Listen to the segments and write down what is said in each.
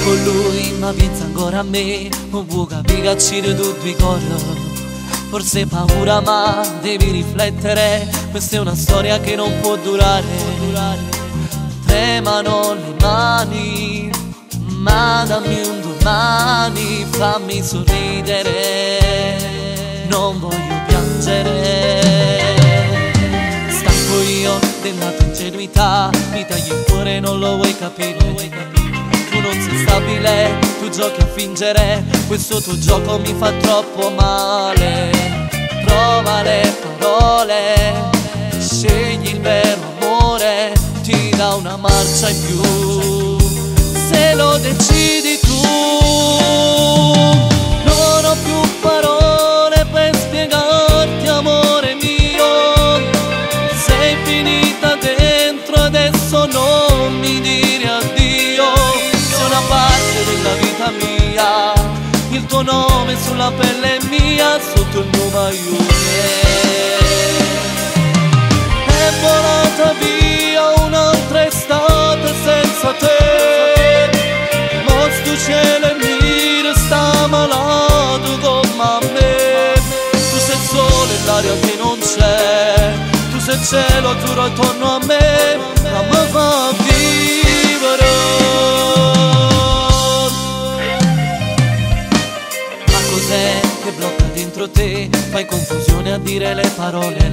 con lui, ma pensa ancora a me. Non vuoi capire che ci tutti i cori. Forse paura ma devi riflettere, questa è una storia che non può durare. Tremano le mani, ma dammi un domani, fammi sorridere, non voglio piangere. Stanco io della tua ingenuità, mi tagli il cuore, non lo vuoi capire. Tu non sei stabile, tu giochi a fingere, questo tuo gioco mi fa troppo male. Prova le parole, scegli il vero amore, ti dà una marcia in più, se lo decidi tu. Non ho più parole per spiegarti, amore mio, sei finita dentro, adesso non mi dire addio. Sei una parte della vita mia, il tuo nome sulla pelle mia, sotto il nome aiuto. È volata via un'altra estate senza te, mo sto cielo e mi resta malato come me. Tu sei il sole e l'aria che non c'è, tu sei il cielo azzurro attorno a me, ma mi fa vivere. Ma cos'è che blocca dentro te? Fai confusione a dire le parole.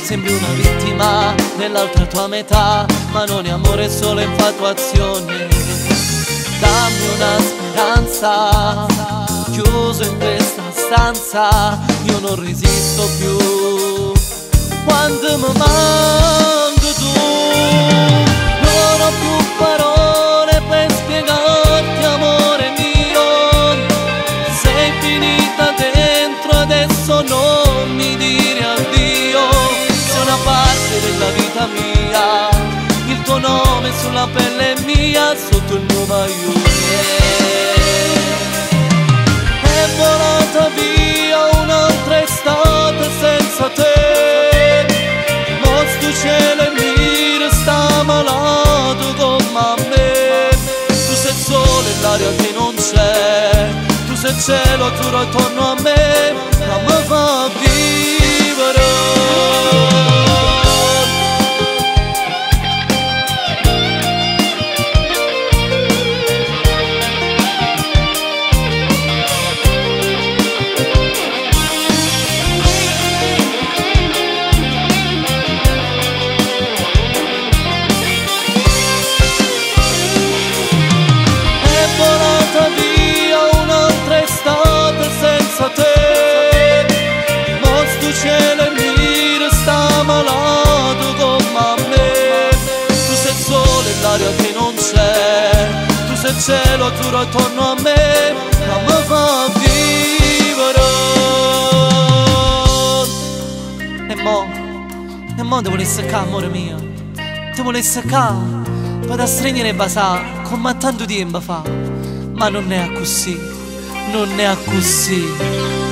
Sembri una vittima nell'altra tua metà, ma non è amore, è solo infatuazione. Dammi una speranza, chiuso in questa stanza, io non resisto più quando mi manchi tu. Non ho più parole per spiegarti, amore mio, sei finita dentro, adesso non mi dire addio. Una parte della vita mia, il tuo nome sulla pelle mia, sotto il nome aiuto. È volata via un'altra estate senza te, mo sto cielo e mi resta malato come me. Tu sei il sole e l'aria che non c'è, tu sei il cielo azzurro attorno a me, ma mi fa vivere. Che non c'è, tu sei il cielo azzurro attorno a me, ma mi fa vivere. E mo te vuole seccare, amore mio, te vuole seccare per da stringere e basare come tanto tempo fa, ma non è così, non è così.